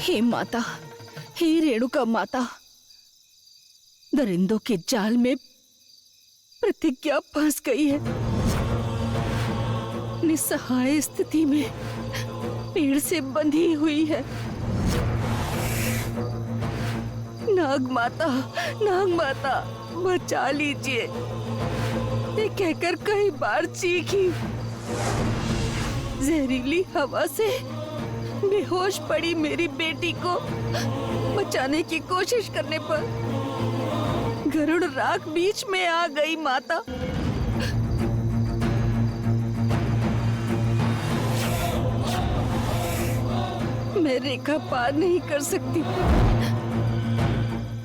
हे माता, हे रेणुका माता, दरिंदों के जाल में प्रतिज्ञा फंस गई है। निस्सहाय स्थिति में पेड़ से बंधी हुई है। नाग माता बचा लीजिए, ये कहकर कई बार चीखी। जहरीली हवा से बेहोश पड़ी मेरी बेटी को बचाने की कोशिश करने पर गरुड़ राख बीच में आ गई। माता, मैं रेखा पार नहीं कर सकती,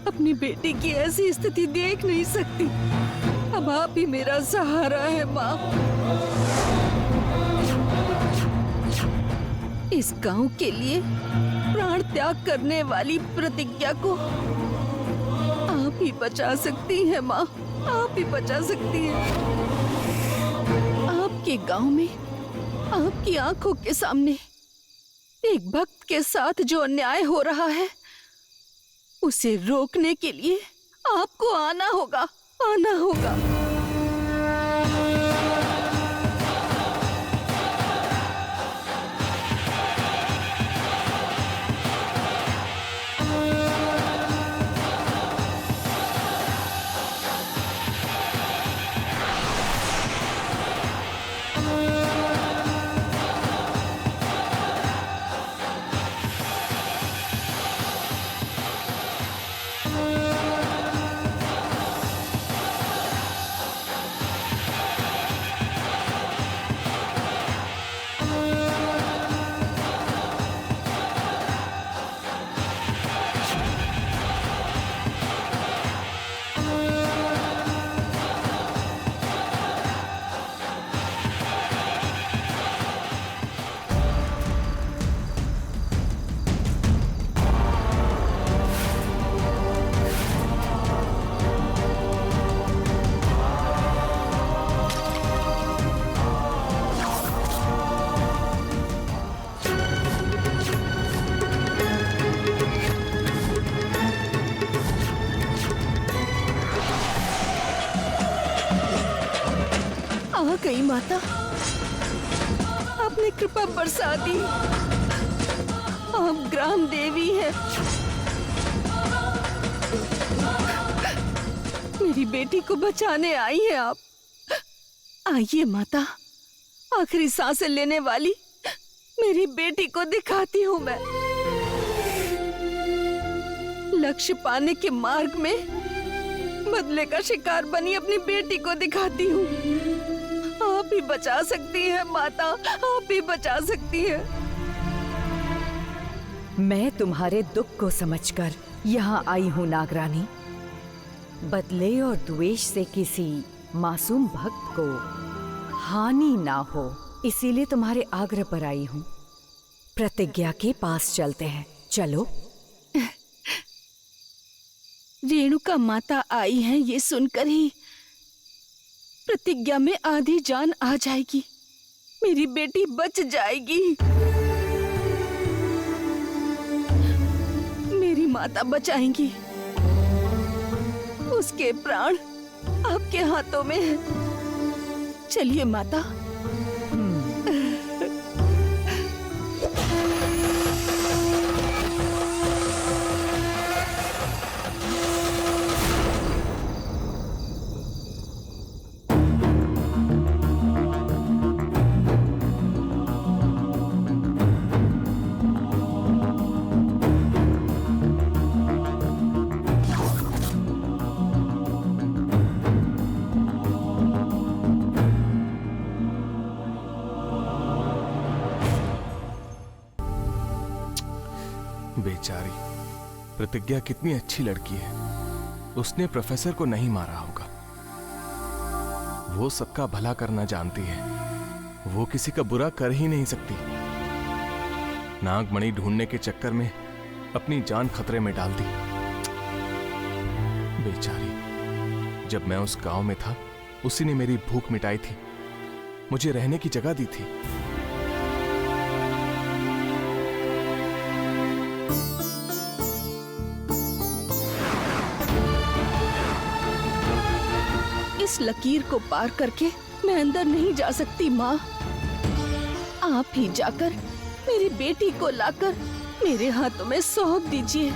अपनी बेटी की ऐसी स्थिति देख नहीं सकती। अब आप ही मेरा सहारा है माँ। इस गांव के लिए प्राण त्याग करने वाली प्रतिज्ञा को आप ही बचा सकती हैं माँ, आप ही बचा सकती हैं। आपके गांव में आपकी आंखों के सामने एक भक्त के साथ जो अन्याय हो रहा है, उसे रोकने के लिए आपको आना होगा, आना होगा। आ गई माता, आपने कृपा बरसा दी। आप ग्राम देवी हैं। मेरी बेटी को बचाने आई हैं आप। आइए माता, आखिरी सांसें लेने वाली मेरी बेटी को दिखाती हूँ मैं। लक्ष्य पाने के मार्ग में बदले का शिकार बनी अपनी बेटी को दिखाती हूँ। आप ही बचा सकती हैं माता, आप ही बचा सकती हैं। मैं तुम्हारे दुख को समझकर यहाँ आई हूँ नागरानी। बदले और द्वेष से किसी मासूम भक्त को हानि ना हो, इसीलिए तुम्हारे आग्रह पर आई हूँ। प्रतिज्ञा के पास चलते हैं, चलो। रेणुका माता आई हैं, ये सुनकर ही प्रतिज्ञा में आधी जान आ जाएगी। मेरी बेटी बच जाएगी। मेरी माता बचाएंगी। उसके प्राण आपके हाथों में है। चलिए माता। बेचारी प्रतिज्ञा कितनी अच्छी लड़की है। उसने प्रोफेसर को नहीं मारा होगा। वो सबका भला करना जानती है। वो किसी का बुरा कर ही नहीं सकती। नागमणि ढूंढने के चक्कर में अपनी जान खतरे में डाल दी। बेचारी, जब मैं उस गांव में था, उसी ने मेरी भूख मिटाई थी, मुझे रहने की जगह दी थी। इस लकीर को पार करके मैं अंदर नहीं जा सकती माँ। आप ही जाकर मेरी बेटी को लाकर मेरे हाथों में सौंप दीजिए।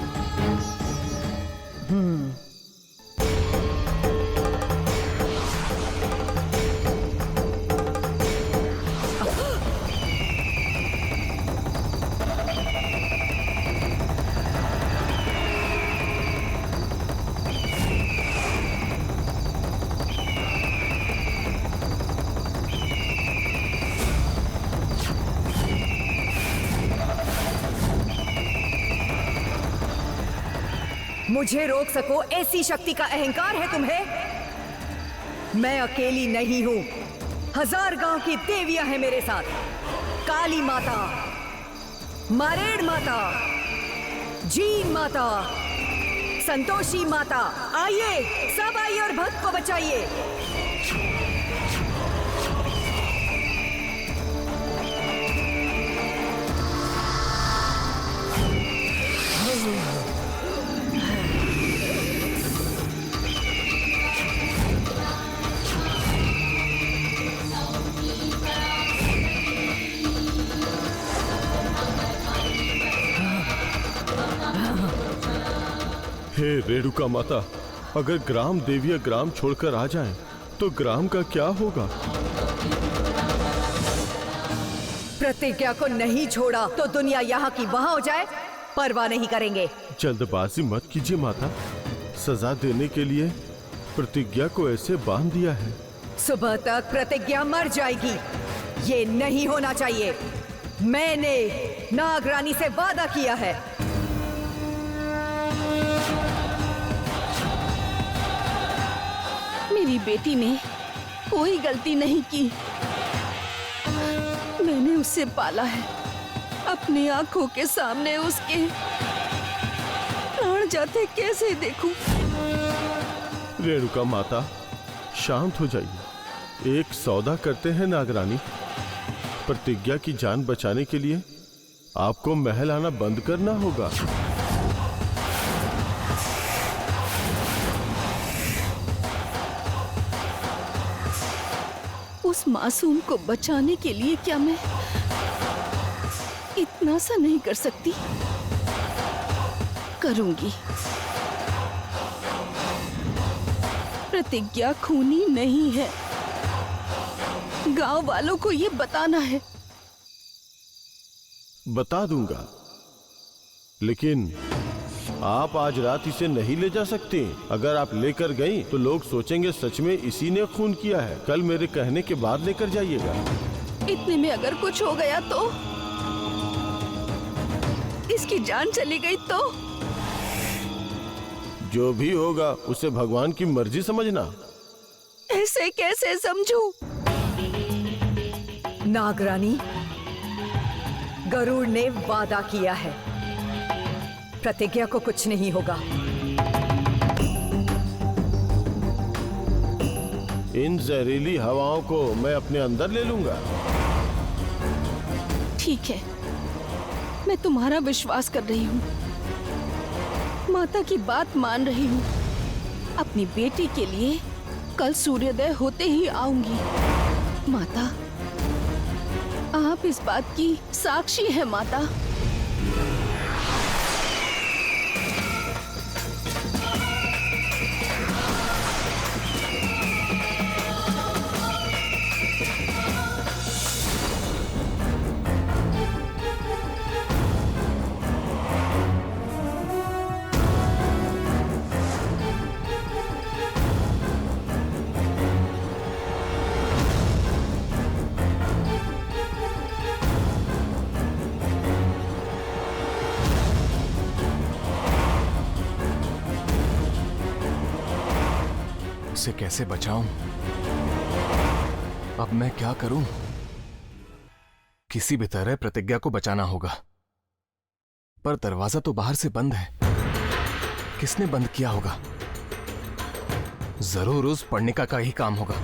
मुझे रोक सको ऐसी शक्ति का अहंकार है तुम्हें? मैं अकेली नहीं हूं, 1000 गांव की देवियां हैं मेरे साथ। काली माता, मारेड़ माता, जीन माता, संतोषी माता, आइए सब आइए और भक्त को बचाइए। हे रेणुका माता, अगर ग्राम देविया ग्राम छोड़कर आ जाएं, तो ग्राम का क्या होगा? प्रतिज्ञा को नहीं छोड़ा तो दुनिया यहाँ की वहाँ हो जाए, परवाह नहीं करेंगे। जल्दबाजी मत कीजिए माता, सजा देने के लिए प्रतिज्ञा को ऐसे बांध दिया है। सुबह तक प्रतिज्ञा मर जाएगी, ये नहीं होना चाहिए। मैंने नागरानी से वादा किया है। मेरी बेटी ने कोई गलती नहीं की। मैंने उसे पाला है, अपनी आंखों के सामने उसके प्राण जाते कैसे देखूं? रेणुका माता, शांत हो जाइए। एक सौदा करते हैं नागरानी। प्रतिज्ञा की जान बचाने के लिए आपको महल आना बंद करना होगा। उस मासूम को बचाने के लिए क्या मैं इतना सा नहीं कर सकती? करूंगी। प्रतिज्ञा खूनी नहीं है, गांव वालों को ये बताना है। बता दूंगा, लेकिन आप आज रात इसे नहीं ले जा सकती। अगर आप लेकर गई तो लोग सोचेंगे सच में इसी ने खून किया है। कल मेरे कहने के बाद लेकर जाइएगा। इतने में अगर कुछ हो गया तो? इसकी जान चली गई तो? जो भी होगा उसे भगवान की मर्जी समझना। ऐसे कैसे समझूं? नागरानी, गरुड़ ने वादा किया है, प्रतिज्ञा को कुछ नहीं होगा। इन जहरीली हवाओं को मैं अपने अंदर ले लूंगा। ठीक है, मैं तुम्हारा विश्वास कर रही हूँ, माता की बात मान रही हूँ। अपनी बेटी के लिए कल सूर्योदय होते ही आऊंगी। माता, आप इस बात की साक्षी है माता। उसे कैसे बचाऊं? अब मैं क्या करूं? किसी भी तरह प्रतिज्ञा को बचाना होगा, पर दरवाजा तो बाहर से बंद है। किसने बंद किया होगा? जरूर उस पढ़निका का ही काम होगा।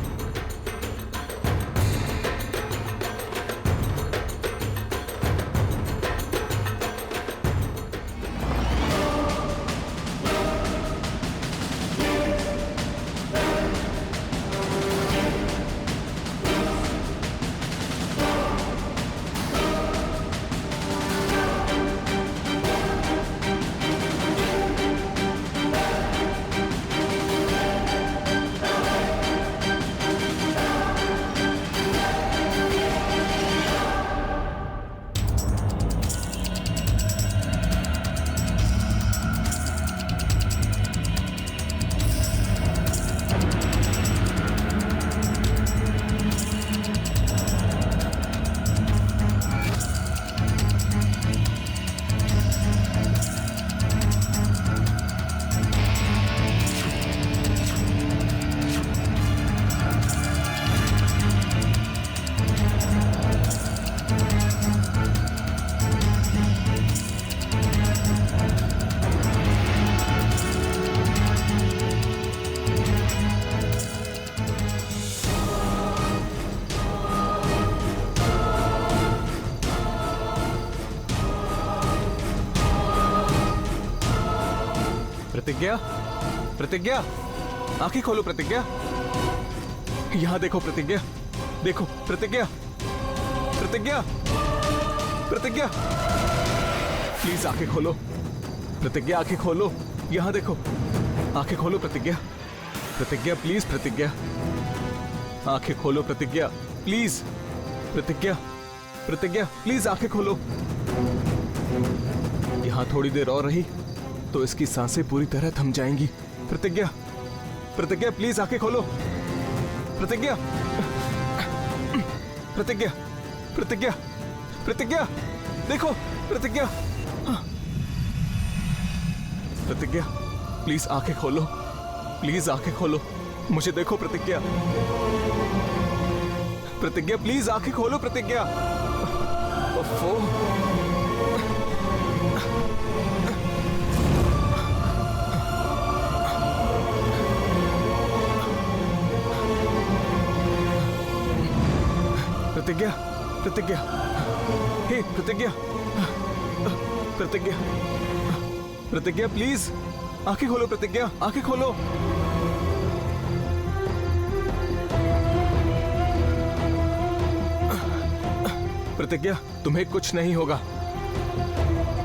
प्रतिज्ञा, प्रतिज्ञा, आंखें खोलो प्रतिज्ञा। यहां देखो प्रतिज्ञा, देखो प्रतिज्ञा, प्रतिज्ञा, प्रतिज्ञा, प्लीज आंखें खोलो प्रतिज्ञा, आंखें खोलो, यहां देखो, आंखें खोलो प्रतिज्ञा, प्रतिज्ञा प्लीज, प्रतिज्ञा, आंखें खोलो प्रतिज्ञा प्लीज, प्रतिज्ञा, प्रतिज्ञा प्लीज आंखें खोलो। यहां थोड़ी देर और रही तो इसकी सांसें पूरी तरह थम जाएंगी। प्रतिज्ञा, प्रतिज्ञा प्लीज आंखें खोलो, प्रतिज्ञा, प्रतिज्ञा, प्रतिज्ञा, प्रतिज्ञा, देखो प्रतिज्ञा, प्रतिज्ञा प्लीज आंखें खोलो, प्लीज आंखें खोलो, मुझे देखो प्रतिज्ञा, प्रतिज्ञा प्लीज आंखें खोलो प्रतिज्ञा। ओफो, प्रतिज्ञा, प्रतिज्ञा, हे प्रतिज्ञा, प्रतिज्ञा, प्रतिज्ञा प्लीज आंखें खोलो प्रतिज्ञा, आंखें खोलो। प्रतिज्ञा तुम्हें कुछ नहीं होगा,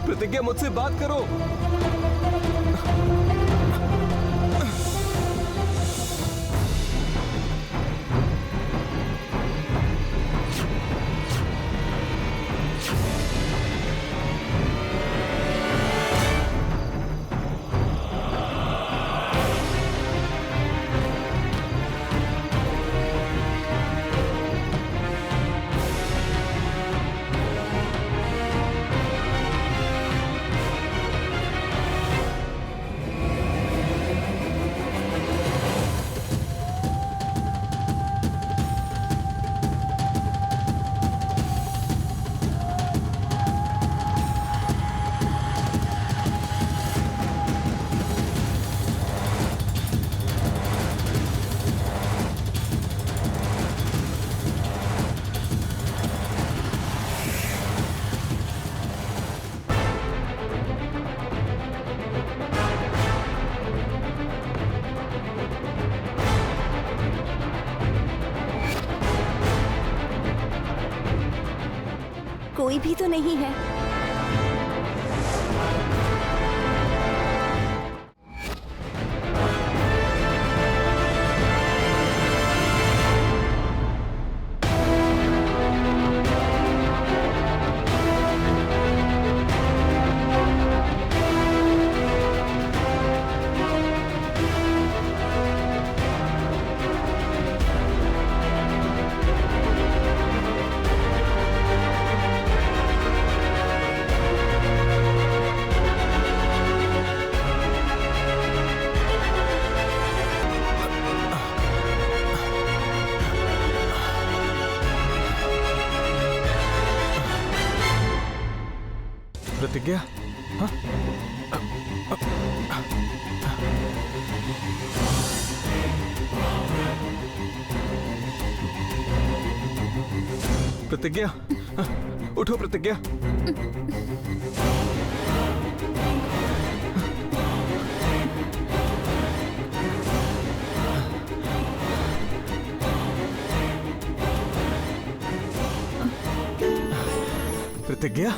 प्रतिज्ञा मुझसे बात करो। कोई भी तो नहीं है। प्रतिज्ञा, हाँ? प्रतिज्ञा, हाँ, उठो प्रतिज्ञा। प्रतिज्ञा,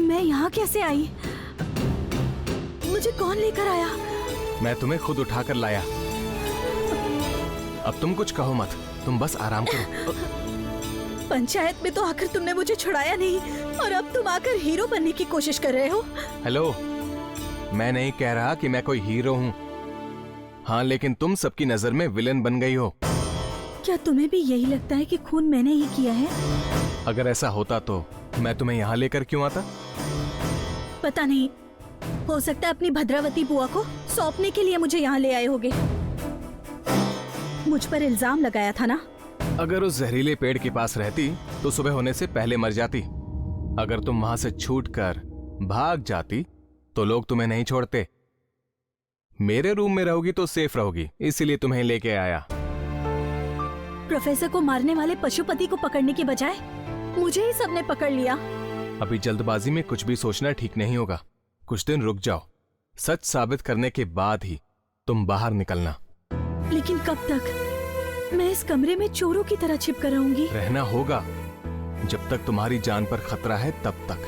मैं यहाँ कैसे आई? मुझे कौन लेकर आया? मैं तुम्हें खुद उठाकर लाया। अब तुम कुछ कहो मत, तुम बस आराम करो। पंचायत में तो आकर तुमने मुझे छुड़ाया नहीं और अब तुम आकर हीरो बनने की कोशिश कर रहे हो। हेलो, मैं नहीं कह रहा कि मैं कोई हीरो हूँ। हाँ, लेकिन तुम सबकी नजर में विलेन बन गई हो। क्या तुम्हें भी यही लगता है कि खून मैंने ही किया है? अगर ऐसा होता तो मैं तुम्हें यहाँ लेकर क्यों आता? पता नहीं, हो सकता है अपनी भद्रावती बुआ को सौंपने के लिए मुझे यहाँ ले आए होगे। मुझ पर इल्जाम लगाया था ना। अगर उस जहरीले पेड़ के पास रहती तो सुबह होने से पहले मर जाती। अगर तुम वहां से छूटकर भाग जाती तो लोग तुम्हें नहीं छोड़ते। मेरे रूम में रहोगी तो सेफ रहोगी, इसीलिए तुम्हें लेके आया। प्रोफेसर को मारने वाले पशुपति को पकड़ने के बजाय मुझे ही सबने पकड़ लिया। अभी जल्दबाजी में कुछ भी सोचना ठीक नहीं होगा। कुछ दिन रुक जाओ, सच साबित करने के बाद ही तुम बाहर निकलना। लेकिन कब तक? मैं इस कमरे में चोरों की तरह छिप कर रहूंगी। रहना होगा जब तक तुम्हारी जान पर खतरा है, तब तक।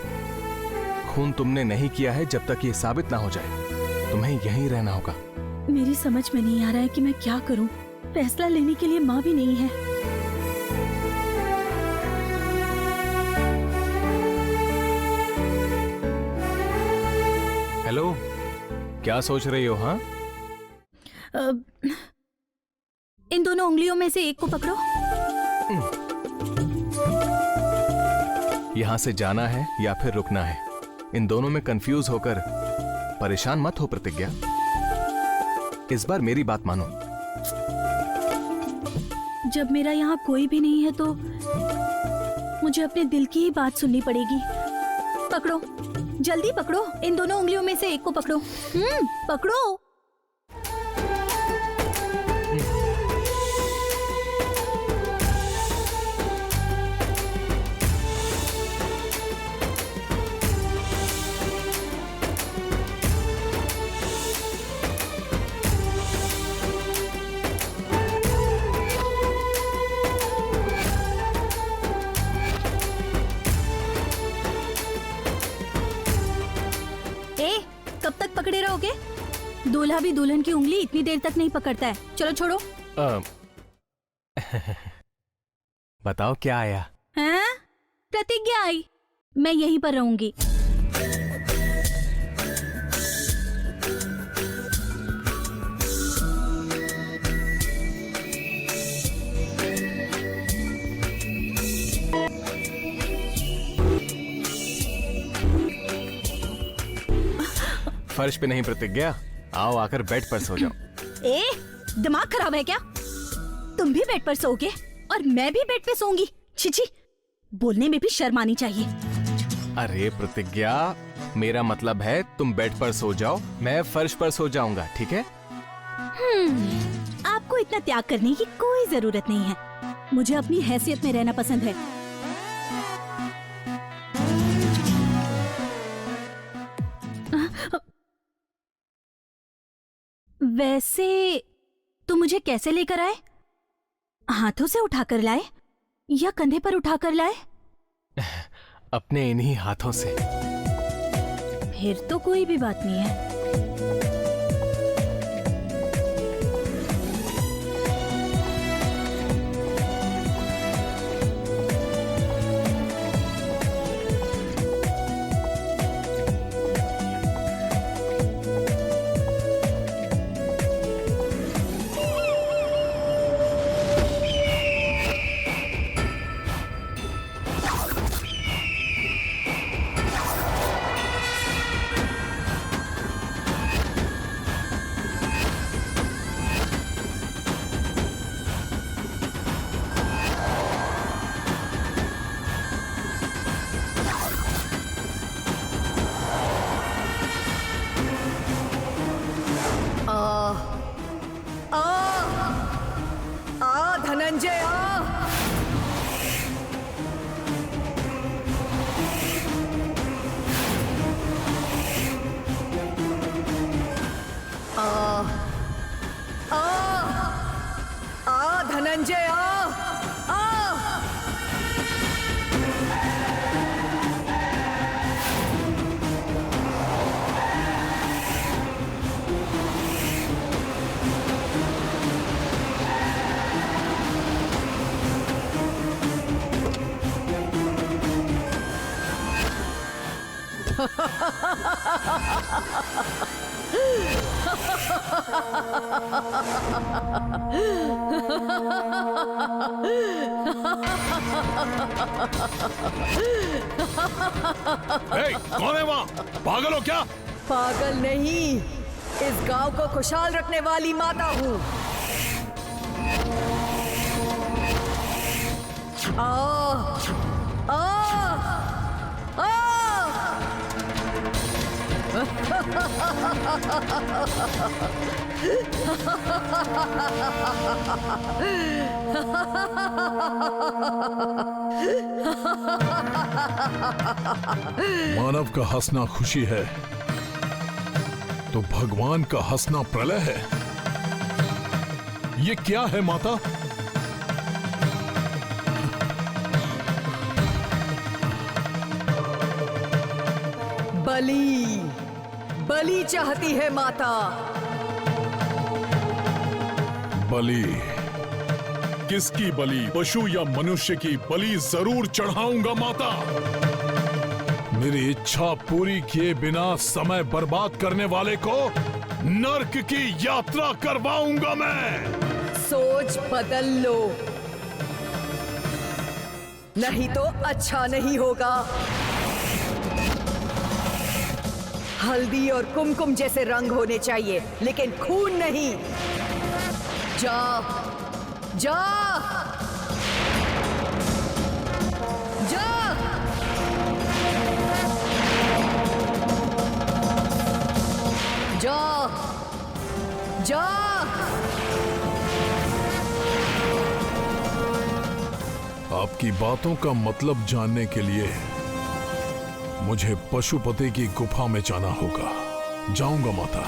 खून तुमने नहीं किया है जब तक ये साबित ना हो जाए। तुम्हें यहीं रहना होगा। मेरी समझ में नहीं आ रहा है कि मैं क्या करूं। फैसला लेने के लिए माँ भी नहीं है। हेलो, क्या सोच रही हो? हाँ, इन दोनों उंगलियों में से एक को पकड़ो। यहां से जाना है या फिर रुकना है, इन दोनों में कंफ्यूज होकर परेशान मत हो प्रतिज्ञा। इस बार मेरी बात मानो। जब मेरा यहाँ कोई भी नहीं है तो मुझे अपने दिल की ही बात सुननी पड़ेगी। पकड़ो, जल्दी पकड़ो। इन दोनों उंगलियों में से एक को पकड़ो। पकड़ो। कब तक पकड़े रहोगे? दूल्हा भी दुल्हन की उंगली इतनी देर तक नहीं पकड़ता है। चलो छोड़ो। बताओ क्या आया? हैं? प्रतिज्ञा आई। मैं यहीं पर रहूंगी। फर्श पे नहीं प्रतिज्ञा, आओ आकर बेड पर सो जाओ। दिमाग खराब है क्या? तुम भी बेड पर सोओगे और मैं भी बेड पे सोऊंगी? छिछी, बोलने में भी शर्म आनी चाहिए। अरे प्रतिज्ञा, मेरा मतलब है तुम बेड पर सो जाओ, मैं फर्श पर सो जाऊंगा, ठीक है? आपको इतना त्याग करने की कोई जरूरत नहीं है। मुझे अपनी हैसियत में रहना पसंद है। वैसे तो मुझे कैसे लेकर आए? हाथों से उठाकर लाए या कंधे पर उठाकर लाए? अपने इन्हीं हाथों से। फिर तो कोई भी बात नहीं है। धनंजय आ। धनंजय आ। कौन है वहाँ? पागल हो क्या? पागल नहीं, इस गांव को खुशहाल रखने वाली माता हूँ। आ आ आ मानव का हंसना खुशी है तो भगवान का हंसना प्रलय है। ये क्या है माता? बलि बलि चाहती है माता। बलि? किसकी बलि? पशु या मनुष्य की बलि जरूर चढ़ाऊंगा माता। मेरी इच्छा पूरी किए बिना समय बर्बाद करने वाले को नर्क की यात्रा करवाऊंगा मैं। सोच बदल लो, नहीं तो अच्छा नहीं होगा। हल्दी और कुमकुम जैसे रंग होने चाहिए, लेकिन खून नहीं। जा जा जा। जा जा। आपकी बातों का मतलब जानने के लिए मुझे पशुपति की गुफा में जाना होगा। जाऊंगा माता।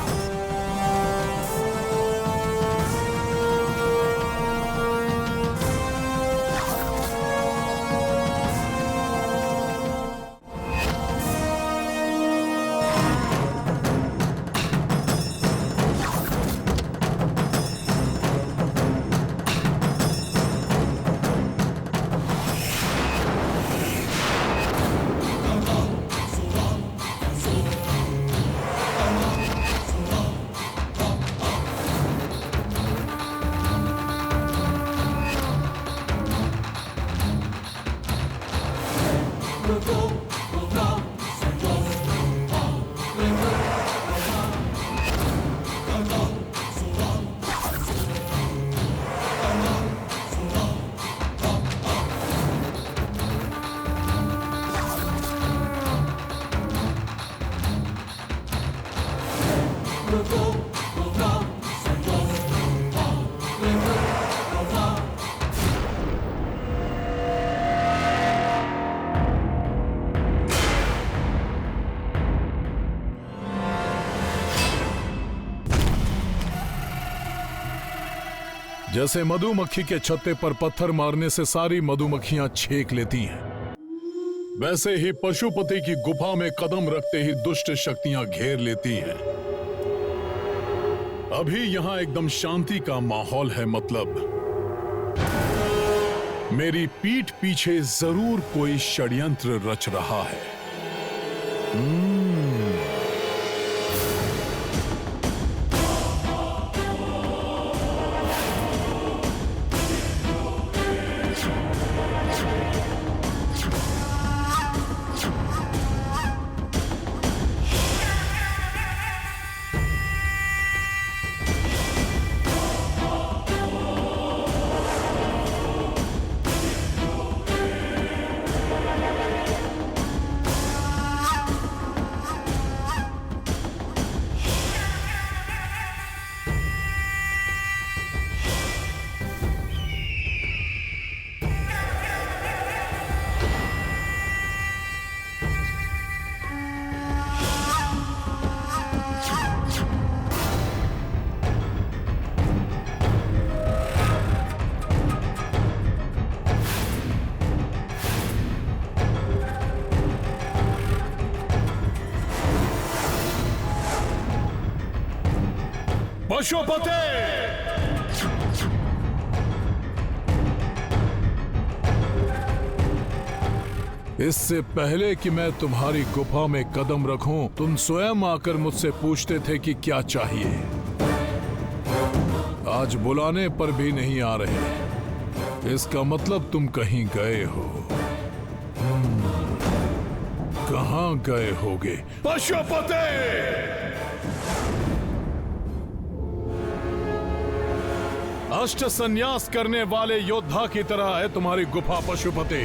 जैसे मधुमक्खी के छत्ते पर पत्थर मारने से सारी मधुमक्खियां छेक लेती हैं, वैसे ही पशुपति की गुफा में कदम रखते ही दुष्ट शक्तियां घेर लेती हैं। अभी यहां एकदम शांति का माहौल है, मतलब मेरी पीठ पीछे जरूर कोई षड्यंत्र रच रहा है। पशुपति! इससे पहले कि मैं तुम्हारी गुफा में कदम रखूं, तुम स्वयं आकर मुझसे पूछते थे कि क्या चाहिए। आज बुलाने पर भी नहीं आ रहे, इसका मतलब तुम कहीं गए हो। कहां गए होगे पशुपति? अष्ट संन्यास करने वाले योद्धा की तरह है तुम्हारी गुफा पशुपति।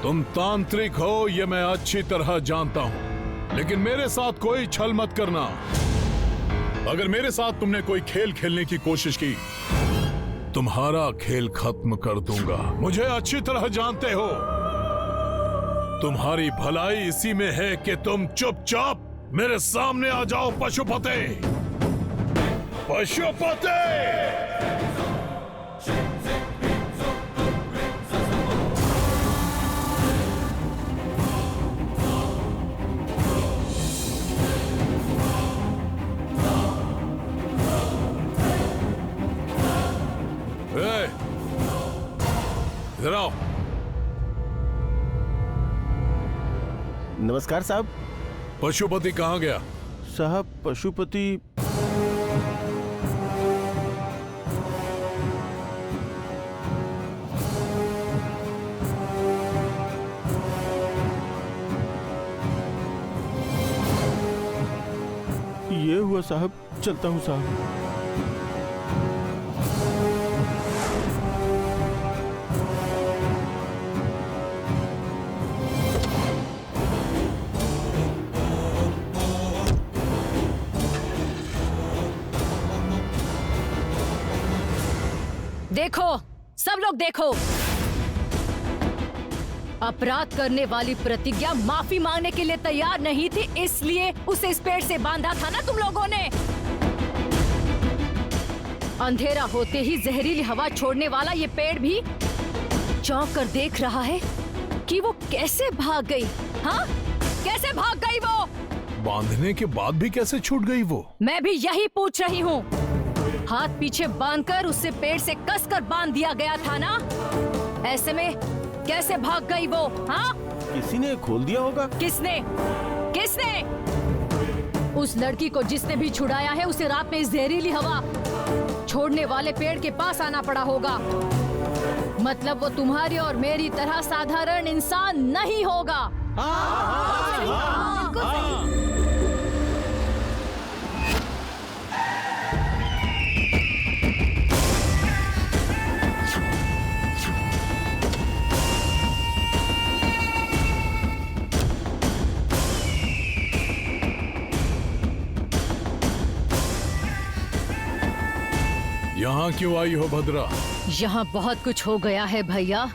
तुम तांत्रिक हो ये मैं अच्छी तरह जानता हूं, लेकिन मेरे साथ कोई छल मत करना। अगर मेरे साथ तुमने कोई खेल खेलने की कोशिश की, तुम्हारा खेल खत्म कर दूंगा। मुझे अच्छी तरह जानते हो। तुम्हारी भलाई इसी में है कि तुम चुपचाप मेरे सामने आ जाओ पशुपति। पशुपति! इधर आओ। नमस्कार साहब। पशुपति कहाँ गया? साहब पशुपति ये हुआ साहब, चलता हूँ साहब। देखो, सब लोग देखो। अपराध करने वाली प्रतिज्ञा माफी मांगने के लिए तैयार नहीं थी, इसलिए उसे इस पेड़ से बांधा था ना तुम लोगों ने। अंधेरा होते ही जहरीली हवा छोड़ने वाला ये पेड़ भी चौंक कर देख रहा है कि वो कैसे भाग गई। हाँ, कैसे भाग गई वो? बांधने के बाद भी कैसे छूट गई वो? मैं भी यही पूछ रही हूँ। हाथ पीछे बांधकर उसे पेड़ से कसकर बांध दिया गया था ना, ऐसे में कैसे भाग गई वो? हाँ, किसी ने खोल दिया होगा। किसने? किसने? उस लड़की को जिसने भी छुड़ाया है उसे रात में इस जहरीली हवा छोड़ने वाले पेड़ के पास आना पड़ा होगा। मतलब वो तुम्हारी और मेरी तरह साधारण इंसान नहीं होगा। यहाँ क्यों आई हो भद्रा? यहाँ बहुत कुछ हो गया है भैया,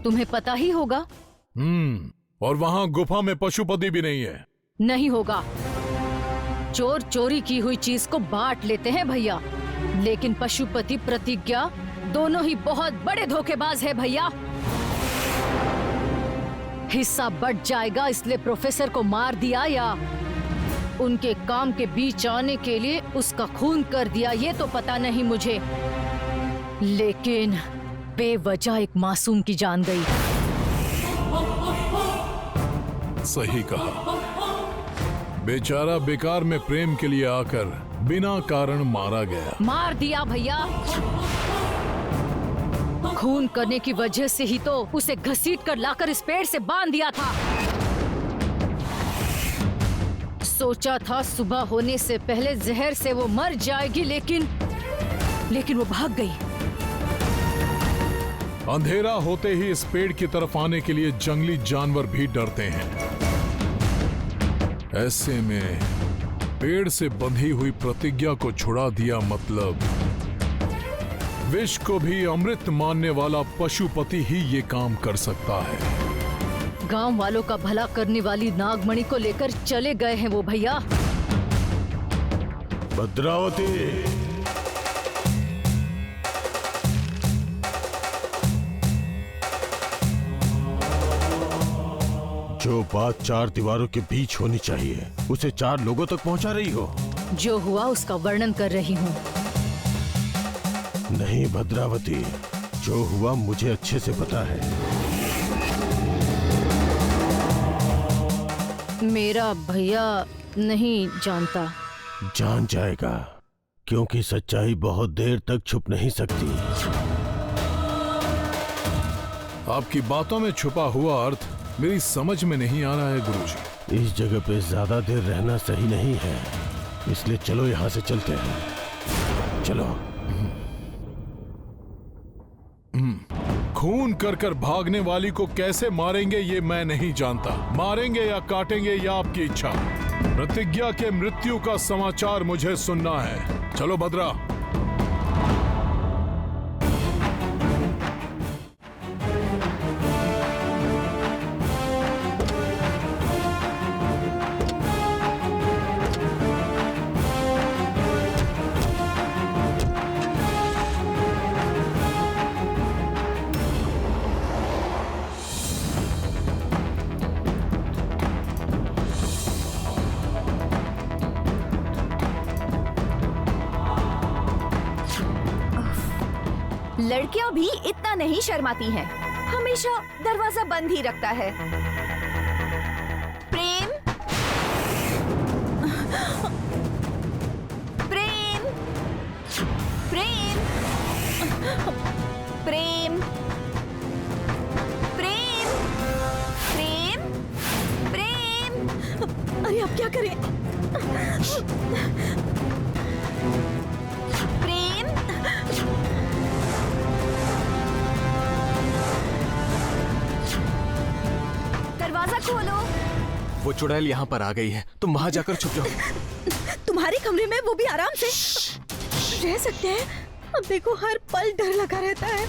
तुम्हें पता ही होगा। और वहाँ गुफा में पशुपति भी नहीं है। नहीं होगा। चोर चोरी की हुई चीज को बांट लेते हैं भैया, लेकिन पशुपति प्रतिज्ञा दोनों ही बहुत बड़े धोखेबाज है भैया। हिस्सा बट जाएगा इसलिए प्रोफेसर को मार दिया, या उनके काम के बीच आने के लिए उसका खून कर दिया, ये तो पता नहीं मुझे, लेकिन बेवजह एक मासूम की जान गई। सही कहा। बेचारा बेकार में प्रेम के लिए आकर बिना कारण मारा गया। मार दिया भैया। खून करने की वजह से ही तो उसे घसीट कर लाकर इस पेड़ से बांध दिया था। सोचा था सुबह होने से पहले जहर से वो मर जाएगी, लेकिन वो भाग गई। अंधेरा होते ही इस पेड़ की तरफ आने के लिए जंगली जानवर भी डरते हैं। ऐसे में पेड़ से बंधी हुई प्रतिज्ञा को छुड़ा दिया, मतलब विष को भी अमृत मानने वाला पशुपति ही ये काम कर सकता है। गांव वालों का भला करने वाली नागमणि को लेकर चले गए हैं वो भैया। भद्रावती, जो बात चार दीवारों के बीच होनी चाहिए उसे चार लोगों तक पहुंचा रही हो। जो हुआ उसका वर्णन कर रही हूँ। नहीं भद्रावती, जो हुआ मुझे अच्छे से पता है। मेरा भैया नहीं जानता। जान जाएगा, क्योंकि सच्चाई बहुत देर तक छुप नहीं सकती। आपकी बातों में छुपा हुआ अर्थ मेरी समझ में नहीं आ रहा है गुरुजी। इस जगह पे ज्यादा देर रहना सही नहीं है, इसलिए चलो यहाँ से चलते हैं। चलो। खून कर कर भागने वाली को कैसे मारेंगे ये मैं नहीं जानता। मारेंगे या काटेंगे या आपकी इच्छा। प्रतिज्ञा के मृत्यु का समाचार मुझे सुनना है। चलो भद्रा। लड़कियां भी इतना नहीं शर्माती हैं। हमेशा दरवाजा बंद ही रखता है। प्रेम, प्रेम, प्रेम, प्रेम, प्रेम, प्रेम, प्रेम। अरे अब क्या करें? प्रेम, दरवाजा खोलो। वो चुड़ैल यहाँ पर आ गई है, तुम वहां जाकर छुप जाओ। तुम्हारे कमरे में वो भी आराम से रह सकते हैं। अब देखो हर पल डर लगा रहता है।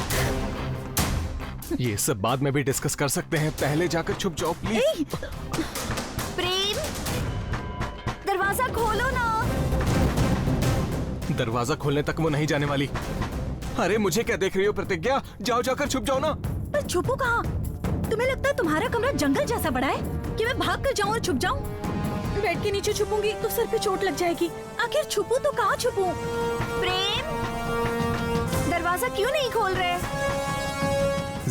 ये सब बाद में भी डिस्कस कर सकते हैं, पहले जाकर छुप जाओ प्लीज। प्रेम, दरवाजा खोलो ना। दरवाजा खोलने तक वो नहीं जाने वाली। अरे मुझे क्या देख रही हो प्रतिज्ञा, जाओ जाकर छुप जाओ ना। पर छुपो कहाँ? तुम्हें लगता है तुम्हारा कमरा जंगल जैसा बड़ा है कि मैं भाग कर जाऊँ और छुप जाऊँ? बेड के नीचे छुपूंगी तो सर पे चोट लग जाएगी। आखिर छुपूं तो कहाँ छुपूं? प्रेम, दरवाजा क्यों नहीं खोल रहे?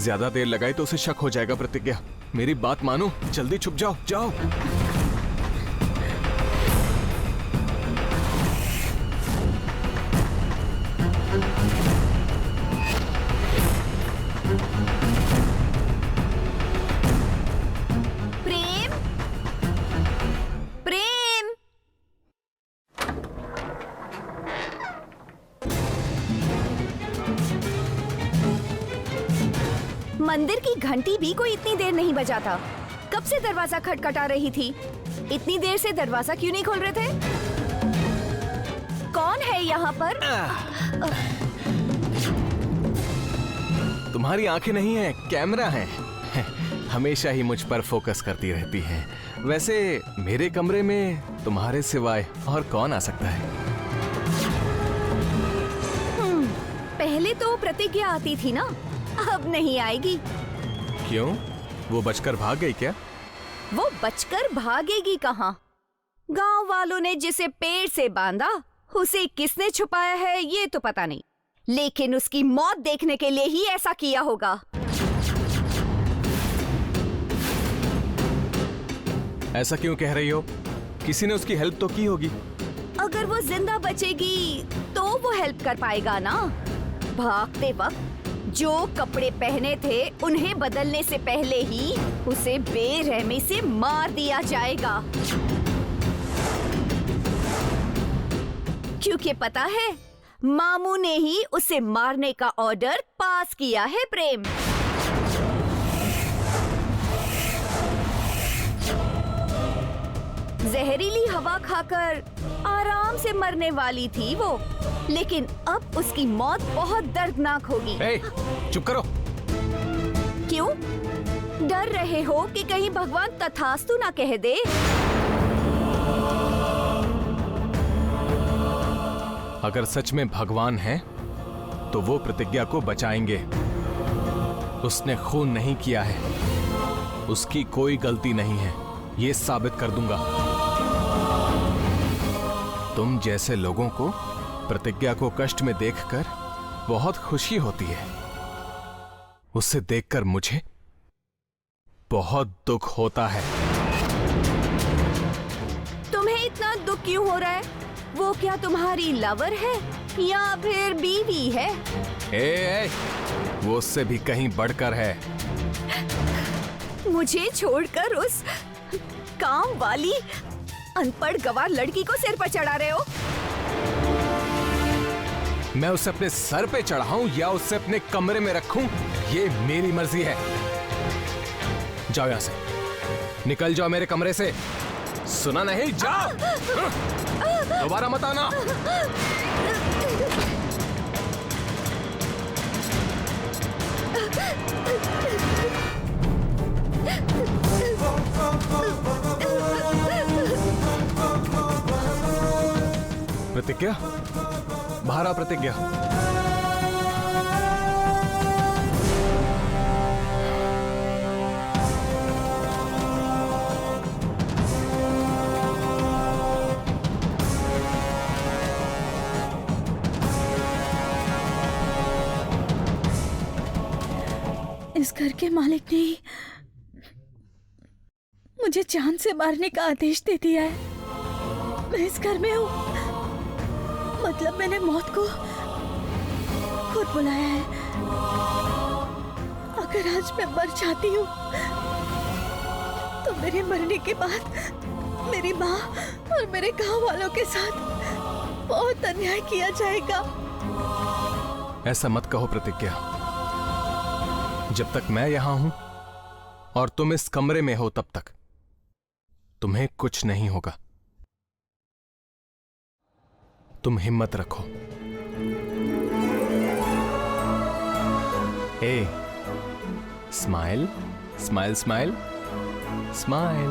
ज्यादा देर लगाई तो उसे शक हो जाएगा। प्रतिज्ञा मेरी बात मानो, जल्दी छुप जाओ, जाओ। प्रेम, प्रेम। मंदिर की घंटी भी कोई इतनी देर नहीं बजाता। कब से दरवाजा खटखटा रही थी? इतनी देर से दरवाजा क्यों नहीं खोल रहे थे? कौन है यहाँ पर? तुम्हारी आंखें नहीं है, कैमरा है। हमेशा ही मुझ पर फोकस करती रहती है। वैसे मेरे कमरे में तुम्हारे सिवाय और कौन आ सकता है? पहले तो प्रतिज्ञा आती थी ना, अब नहीं आएगी। क्यों? वो बचकर भाग गई क्या? वो बचकर भागेगी कहाँ? गांव वालों ने जिसे पेड़ से बांधा, उसे किसने छुपाया है ये तो पता नहीं, लेकिन उसकी मौत देखने के लिए ही ऐसा किया होगा। ऐसा क्यों कह रही हो? किसी ने उसकी हेल्प तो की होगी। अगर वो जिंदा बचेगी तो वो हेल्प कर पाएगा ना। भागते वक्त जो कपड़े पहने थे उन्हें बदलने से पहले ही उसे बेरहमी से मार दिया जाएगा, क्योंकि पता है मामू ने ही उसे मारने का ऑर्डर पास किया है। प्रेम, जहरीली हवा खाकर आराम से मरने वाली थी वो, लेकिन अब उसकी मौत बहुत दर्दनाक होगी। ए, चुप करो। क्यों? डर रहे हो कि कहीं भगवान तथास्तु ना कह दे? अगर सच में भगवान है तो वो प्रतिज्ञा को बचाएंगे। उसने खून नहीं किया है, उसकी कोई गलती नहीं है, ये साबित कर दूंगा। तुम जैसे लोगों को प्रतिज्ञा को कष्ट में देखकर बहुत खुशी होती है। उसे देखकर मुझे बहुत दुख होता है। तुम्हें इतना दुख क्यों हो रहा है? वो क्या तुम्हारी लवर है या फिर बीवी है? ए, वो उससे भी कहीं बढ़कर है। मुझे छोड़कर उस काम वाली अनपढ़ गवार लड़की को सिर पर चढ़ा रहे हो? मैं उसे अपने सर पे चढ़ाऊं या उसे अपने कमरे में रखूं? ये मेरी मर्जी है। जाओ यहां से, निकल जाओ मेरे कमरे से। सुना नहीं? जाओ, दोबारा मत आना। प्रतिज्ञा, बाहर आ प्रतिज्ञा। इस घर के मालिक ने ही मुझे जान से मारने का आदेश दे दिया है। मैं इस घर में हूँ, मतलब मैंने मौत को खुद बुलाया है। अगर आज मैं मर जाती हूँ तो मेरे मरने के बाद मेरी माँ और मेरे गांव वालों के साथ बहुत अन्याय किया जाएगा। ऐसा मत कहो प्रतिज्ञा। जब तक मैं यहां हूं और तुम इस कमरे में हो, तब तक तुम्हें कुछ नहीं होगा। तुम हिम्मत रखो। ए, स्माइल स्माइल स्माइल स्माइल।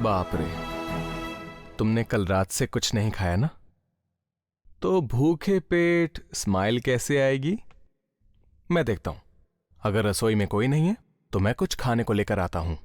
बाप रे, तुमने कल रात से कुछ नहीं खाया ना? तो भूखे पेट स्माइल कैसे आएगी? मैं देखता हूं। अगर रसोई में कोई नहीं है तो मैं कुछ खाने को लेकर आता हूं।